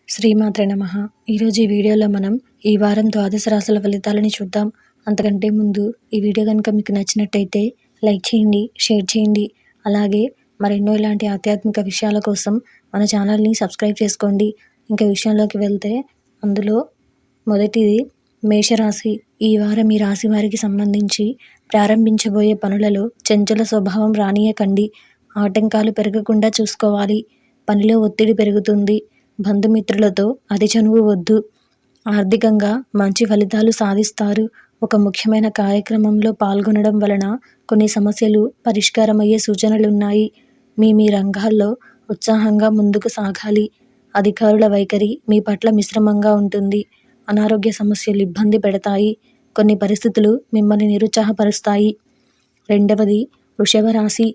శ్రీమాత్రే నమః. ఈరోజు ఈ వీడియోలో మనం ఈ వారం ద్వాదశ రాశుల ఫలితాలని చూద్దాం. అంతకంటే ముందు ఈ వీడియో కనుక మీకు నచ్చినట్టయితే లైక్ చేయండి, షేర్ చేయండి. అలాగే మరెన్నో ఇలాంటి ఆధ్యాత్మిక విషయాల కోసం మన ఛానల్ని సబ్స్క్రైబ్ చేసుకోండి. ఇంకా విషయంలోకి వెళ్తే అందులో మొదటిది మేషరాశి. ఈ వారం ఈ రాశి వారికి సంబంధించి ప్రారంభించబోయే పనులలో చంచల స్వభావం రానియకండి. ఆటంకాలు పెరగకుండా చూసుకోవాలి. పనిలో ఒత్తిడి పెరుగుతుంది. బంధుమిత్రులతో అతి చనువు వద్దు. ఆర్థికంగా మంచి ఫలితాలు సాధిస్తారు. ఒక ముఖ్యమైన కార్యక్రమంలో పాల్గొనడం వలన కొన్ని సమస్యలు పరిష్కారమయ్యే సూచనలున్నాయి. మీ రంగాల్లో ఉత్సాహంగా ముందుకు సాగాలి. అధికారుల వైఖరి మీ పట్ల మిశ్రమంగా ఉంటుంది. అనారోగ్య సమస్యలు ఇబ్బంది పెడతాయి. కొన్ని పరిస్థితులు మిమ్మల్ని నిరుత్సాహపరుస్తాయి. రెండవది వృషభ రాశి.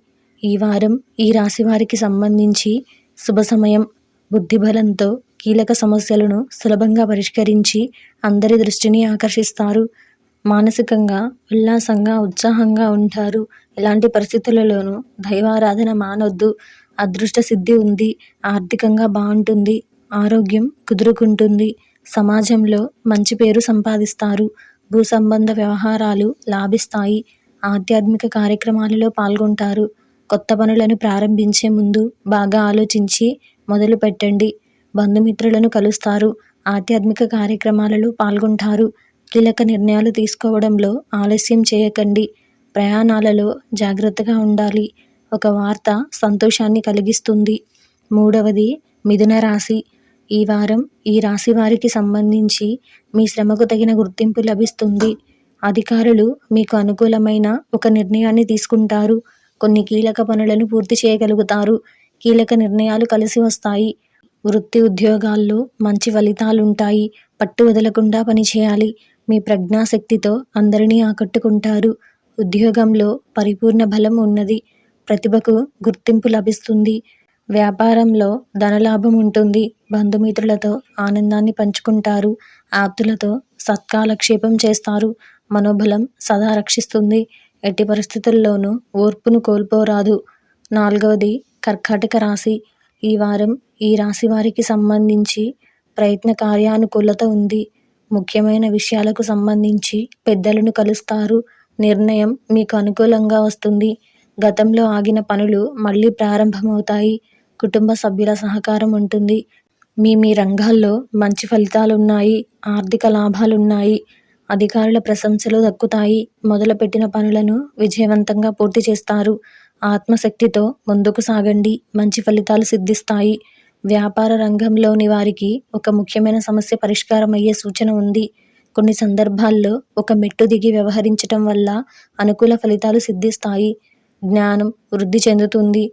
ఈ వారం ఈ రాశి వారికి సంబంధించి శుభ సమయం. బుద్ధిబలంతో కీలక సమస్యలను సులభంగా పరిష్కరించి అందరి దృష్టిని ఆకర్షిస్తారు. మానసికంగా ఉల్లాసంగా ఉత్సాహంగా ఉంటారు. ఎలాంటి పరిస్థితులలోనూ దైవారాధన మానొద్దు. అదృష్ట సిద్ధి ఉంది. ఆర్థికంగా బాగుంటుంది. ఆరోగ్యం కుదురుకుంటుంది. సమాజంలో మంచి పేరు సంపాదిస్తారు. భూ సంబంధ వ్యవహారాలు లాభిస్తాయి. ఆధ్యాత్మిక కార్యక్రమాలలో పాల్గొంటారు. కొత్త పనులను ప్రారంభించే ముందు బాగా ఆలోచించి మొదలు పెట్టండి. బంధుమిత్రులను కలుస్తారు. ఆధ్యాత్మిక కార్యక్రమాలలో పాల్గొంటారు. కీలక నిర్ణయాలు తీసుకోవడంలో ఆలస్యం చేయకండి. ప్రయాణాలలో జాగ్రత్తగా ఉండాలి. ఒక వార్త సంతోషాన్ని కలిగిస్తుంది. మూడవది మిథున రాశి. ఈ వారం ఈ రాశి వారికి సంబంధించి మీ శ్రమకు తగిన గుర్తింపు లభిస్తుంది. అధికారులు మీకు అనుకూలమైన ఒక నిర్ణయాన్ని తీసుకుంటారు. కొన్ని కీలక పనులను పూర్తి చేయగలుగుతారు. కీలక నిర్ణయాలు కలిసి వస్తాయి. వృత్తి ఉద్యోగాల్లో మంచి ఫలితాలుంటాయి. పట్టు వదలకుండా పనిచేయాలి. మీ ప్రజ్ఞాశక్తితో అందరినీ ఆకట్టుకుంటారు. ఉద్యోగంలో పరిపూర్ణ బలం ఉన్నది. ప్రతిభకు గుర్తింపు లభిస్తుంది. వ్యాపారంలో ధనలాభం ఉంటుంది. బంధుమిత్రులతో ఆనందాన్ని పంచుకుంటారు. ఆప్తులతో సత్కాలక్షేపం చేస్తారు. మనోబలం సదా రక్షిస్తుంది. ఎట్టి పరిస్థితుల్లోనూ ఓర్పును కోల్పోరాదు. నాలుగవది కర్కాటక రాశి. ఈ వారం ఈ రాశి వారికి సంబంధించి ప్రయత్న కార్యానుకూలత ఉంది. ముఖ్యమైన విషయాలకు సంబంధించి పెద్దలను కలుస్తారు. నిర్ణయం మీకు అనుకూలంగా వస్తుంది. గతంలో ఆగిన పనులు మళ్ళీ ప్రారంభమవుతాయి. కుటుంబ సభ్యుల సహకారం ఉంటుంది. మీ రంగాల్లో మంచి ఫలితాలున్నాయి. ఆర్థిక లాభాలున్నాయి. అధికారుల ప్రశంసలు దక్కుతాయి. మొదలుపెట్టిన పనులను విజయవంతంగా పూర్తి చేస్తారు. ఆత్మశక్తితో ముందుకు సాగండి. మంచి ఫలితాలు సిద్ధిస్తాయి. వ్యాపార రంగంలోని వారికి ఒక ముఖ్యమైన సమస్య పరిష్కారం అయ్యే సూచన ఉంది. కొన్ని సందర్భాల్లో ఒక మెట్టు దిగి వ్యవహరించటం వల్ల అనుకూల ఫలితాలు సిద్ధిస్తాయి. జ్ఞానం వృద్ధి చెందుతుంది.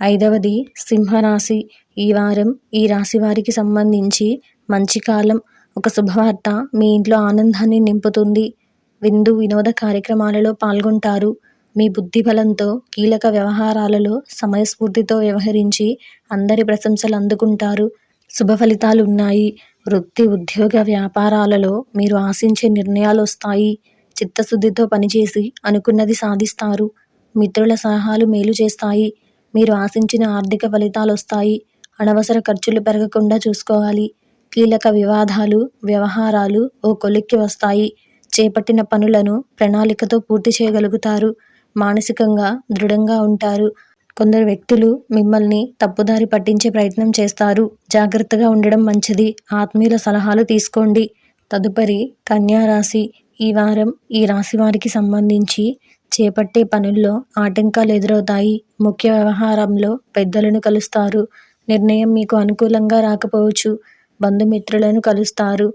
ఐదవది సింహరాశి. ఈ వారం ఈ రాశి వారికి సంబంధించి మంచి కాలం. ఒక శుభవార్త మీ ఇంట్లో ఆనందాన్ని నింపుతుంది. వినోద కార్యక్రమాలలో పాల్గొంటారు. మీ బుద్ధి బలంతో కీలక వ్యవహారాలలో సమయస్ఫూర్తితో వ్యవహరించి అందరి ప్రశంసలు అందుకుంటారు. శుభ ఫలితాలు ఉన్నాయి. వృత్తి ఉద్యోగ వ్యాపారాలలో మీరు ఆశించే నిర్ణయాలు వస్తాయి. చిత్తశుద్ధితో పనిచేసి అనుకున్నది సాధిస్తారు. మిత్రుల సలహాలు మేలు చేస్తాయి. మీరు ఆశించిన ఆర్థిక ఫలితాలు వస్తాయి. అనవసర ఖర్చులు పెరగకుండా చూసుకోవాలి. కీలక వివాదాలు వ్యవహారాలు ఓ కొలిక్కి వస్తాయి. చేపట్టిన పనులను ప్రణాళికతో పూర్తి చేయగలుగుతారు. మానసికంగా దృఢంగా ఉంటారు. కొందరు వ్యక్తులు మిమ్మల్ని తప్పుదారి పట్టించే ప్రయత్నం చేస్తారు. జాగ్రత్తగా ఉండడం మంచిది. ఆత్మీయుల సలహాలు తీసుకోండి. తదుపరి కన్యా రాశి. ఈ వారం ఈ రాశి వారికి సంబంధించి చేపట్టే పనుల్లో ఆటంకాలు ఎదురవుతాయి. ముఖ్య వ్యవహారంలో పెద్దలను కలుస్తారు. నిర్ణయం మీకు అనుకూలంగా రాకపోవచ్చు. బంధుమిత్రులను కలుస్తారు.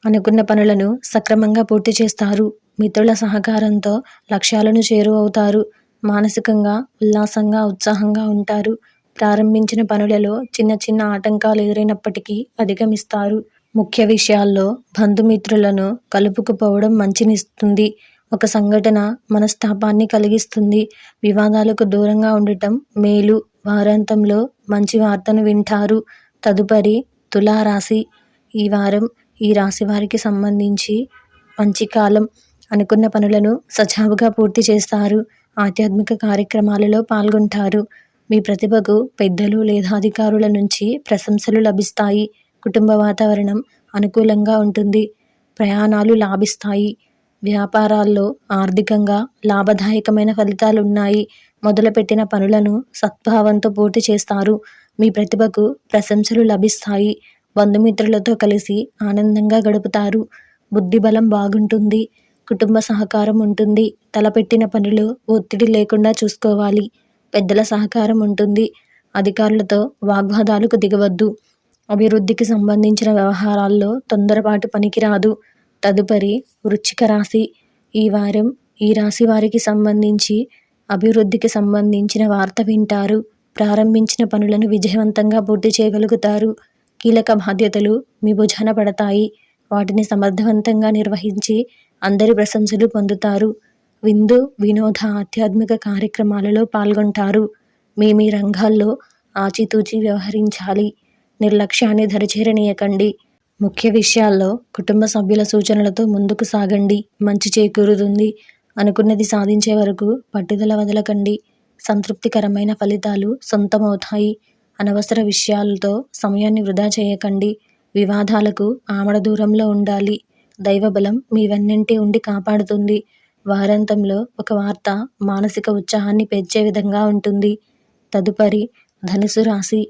అనుకున్న పనులను సక్రమంగా పూర్తి చేస్తారు. మిత్రుల సహకారంతో లక్ష్యాలను చేరువవుతారు. మానసికంగా ఉల్లాసంగా ఉత్సాహంగా ఉంటారు. ప్రారంభించిన పనులలో చిన్న ఆటంకాలు ఎదురైనప్పటికీ అధిగమిస్తారు. ముఖ్య విషయాల్లో బంధుమిత్రులను కలుపుకుపోవడం మంచినిస్తుంది. ఒక సంఘటన మనస్తాపాన్ని కలిగిస్తుంది. వివాదాలకు దూరంగా ఉండటం మేలు. వారాంతంలో మంచి వార్తను వింటారు. తదుపరి తులారాశి. ఈ వారం ఈ రాశి వారికి సంబంధించి మంచి కాలం. అనుకున్న పనులను సజావుగా పూర్తి చేస్తారు. ఆధ్యాత్మిక కార్యక్రమాలలో పాల్గొంటారు. మీ ప్రతిభకు పెద్దలు లేదా అధికారుల నుంచి ప్రశంసలు లభిస్తాయి. కుటుంబ వాతావరణం అనుకూలంగా ఉంటుంది. ప్రయాణాలు లాభిస్తాయి. వ్యాపారాల్లో ఆర్థికంగా లాభదాయకమైన ఫలితాలున్నాయి. మొదలుపెట్టిన పనులను సద్భావంతో పూర్తి చేస్తారు. మీ ప్రతిభకు ప్రశంసలు లభిస్తాయి. బంధుమిత్రులతో కలిసి ఆనందంగా గడుపుతారు. బుద్ధిబలం బాగుంటుంది. కుటుంబ సహకారం ఉంటుంది. తలపెట్టిన పనిలో ఒత్తిడి లేకుండా చూసుకోవాలి. పెద్దల సహకారం ఉంటుంది. అధికారులతో వాగ్వాదాలకు దిగవద్దు. అభివృద్ధికి సంబంధించిన వ్యవహారాల్లో తొందరపాటు పనికిరాదు. తదుపరి వృశ్చిక రాశి. ఈ వారం ఈ రాశి వారికి సంబంధించి అభివృద్ధికి సంబంధించిన వార్త వింటారు. ప్రారంభించిన పనులను విజయవంతంగా పూర్తి చేయగలుగుతారు. కీలక బాధ్యతలు మీ భుజాన పడతాయి. వాటిని సమర్థవంతంగా నిర్వహించి అందరి ప్రశంసలు పొందుతారు. విందు వినోద ఆధ్యాత్మిక కార్యక్రమాలలో పాల్గొంటారు. మీ రంగాల్లో ఆచితూచి వ్యవహరించాలి. నిర్లక్ష్యాన్ని దరిచేరనీయకండి. ముఖ్య విషయాల్లో కుటుంబ సభ్యుల సూచనలతో ముందుకు సాగండి. మంచి చేకూరుతుంది. అనుకున్నది సాధించే వరకు పట్టుదల వదలకండి. సంతృప్తికరమైన ఫలితాలు సొంతమవుతాయి. అనవసర విషయాలతో సమయాన్ని వృధా చేయకండి. వివాదాలకు ఆమడ దూరంలో ఉండాలి. దైవబలం మీ వెన్నంటి ఉండి కాపాడుతుంది. వారాంతంలో ఒక వార్త మానసిక ఉత్సాహాన్ని పెంచే విధంగా ఉంటుంది. తదుపరి ధనుసు రాశి.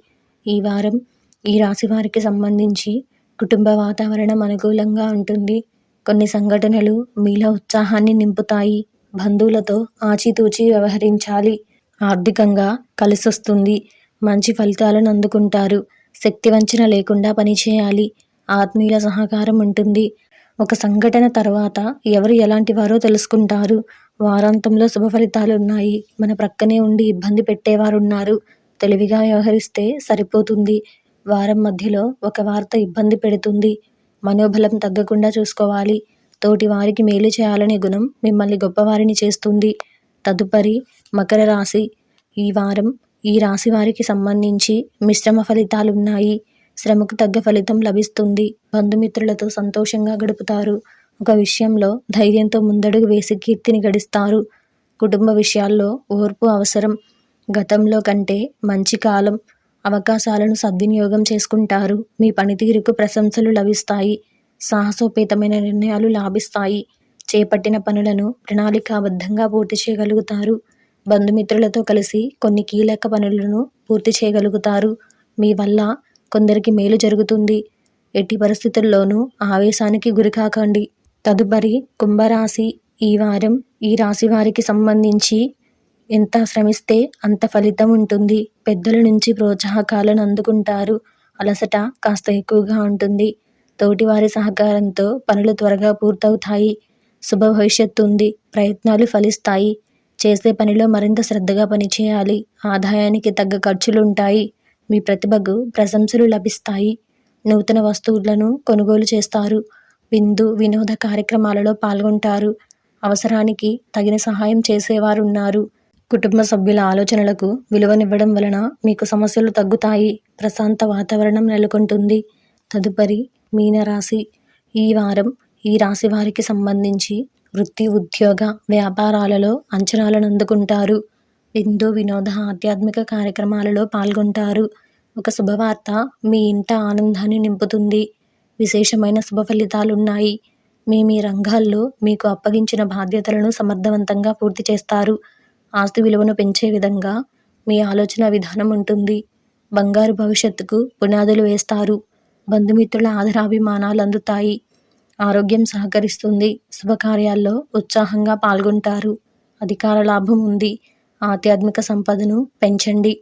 ఈ వారం ఈ రాశి వారికి సంబంధించి కుటుంబ వాతావరణం అనుకూలంగా ఉంటుంది. కొన్ని సంఘటనలు మీలో ఉత్సాహాన్ని నింపుతాయి. బంధువులతో ఆచితూచి వ్యవహరించాలి. ఆర్థికంగా కలిసొస్తుంది. మంచి ఫలితాలను అందుకుంటారు. శక్తి వంచన లేకుండా పనిచేయాలి. ఆత్మీయుల సహకారం ఉంటుంది. ఒక సంఘటన తర్వాత ఎవరు ఎలాంటి వారో తెలుసుకుంటారు. వారాంతంలో శుభ ఫలితాలు ఉన్నాయి. మన ప్రక్కనే ఉండి ఇబ్బంది పెట్టేవారున్నారు. తెలివిగా వ్యవహరిస్తే సరిపోతుంది. వారం మధ్యలో ఒక వార్త ఇబ్బంది పెడుతుంది. మనోబలం తగ్గకుండా చూసుకోవాలి. తోటి వారికి మేలు చేయాలనే గుణం మిమ్మల్ని గొప్పవారిని చేస్తుంది. తదుపరి మకర రాశి. ఈ వారం ఈ రాశి వారికి సంబంధించి మిశ్రమ ఫలితాలున్నాయి. శ్రమకు తగ్గ ఫలితం లభిస్తుంది. బంధుమిత్రులతో సంతోషంగా గడుపుతారు. ఒక విషయంలో ధైర్యంతో ముందడుగు వేసి కీర్తిని గడిస్తారు. కుటుంబ విషయాల్లో ఓర్పు అవసరం. గతంలో కంటే మంచి కాలం. అవకాశాలను సద్వినియోగం చేసుకుంటారు. మీ పనితీరుకు ప్రశంసలు లభిస్తాయి. సాహసోపేతమైన నిర్ణయాలు లాభిస్తాయి. చేపట్టిన పనులను ప్రణాళికాబద్ధంగా పూర్తి చేయగలుగుతారు. బంధుమిత్రులతో కలిసి కొన్ని కీలక పనులను పూర్తి చేయగలుగుతారు. మీ వల్ల కొందరికి మేలు జరుగుతుంది. ఎట్టి పరిస్థితుల్లోనూ ఆవేశానికి గురికాకండి. తదుపరి కుంభరాశి. ఈ వారం ఈ రాశి వారికి సంబంధించి ఎంత శ్రమిస్తే అంత ఫలితం ఉంటుంది. పెద్దల నుంచి ప్రోత్సాహకాలను అందుకుంటారు. అలసట కాస్త ఎక్కువగా ఉంటుంది. తోటివారి సహకారంతో పనులు త్వరగా పూర్తవుతాయి. శుభ భవిష్యత్తు ఉంది. ప్రయత్నాలు ఫలిస్తాయి. చేసే పనిలో మరింత శ్రద్ధగా పనిచేయాలి. ఆదాయానికి తగ్గ ఖర్చులుంటాయి. మీ ప్రతిభకు ప్రశంసలు లభిస్తాయి. నూతన వస్తువులను కొనుగోలు చేస్తారు. విందు వినోద కార్యక్రమాలలో పాల్గొంటారు. అవసరానికి తగిన సహాయం చేసేవారున్నారు. కుటుంబ సభ్యుల ఆలోచనలకు విలువనివ్వడం వలన మీకు సమస్యలు తగ్గుతాయి. ప్రశాంత వాతావరణం నెలకొంటుంది. తదుపరి మీనరాశి. ఈ వారం ఈ రాశి వారికి సంబంధించి వృత్తి ఉద్యోగ వ్యాపారాలలో అంచనాలను అందుకుంటారు. విందు వినోద ఆధ్యాత్మిక కార్యక్రమాలలో పాల్గొంటారు. ఒక శుభవార్త మీ ఇంట ఆనందాన్ని నింపుతుంది. విశేషమైన శుభ ఫలితాలున్నాయి. మీ రంగాల్లో మీకు అప్పగించిన బాధ్యతలను సమర్థవంతంగా పూర్తి చేస్తారు. ఆస్తి విలువను పెంచే విధంగా మీ ఆలోచన విధానం ఉంటుంది. బంగారు భవిష్యత్తుకు పునాదులు వేస్తారు. బంధుమిత్రుల ఆదరాభిమానాలు అందుతాయి. ఆరోగ్యం సహకరిస్తుంది. శుభకార్యాల్లో ఉత్సాహంగా పాల్గొంటారు. అధికార లాభం ఉంది. ఆధ్యాత్మిక సంపదను పెంచండి.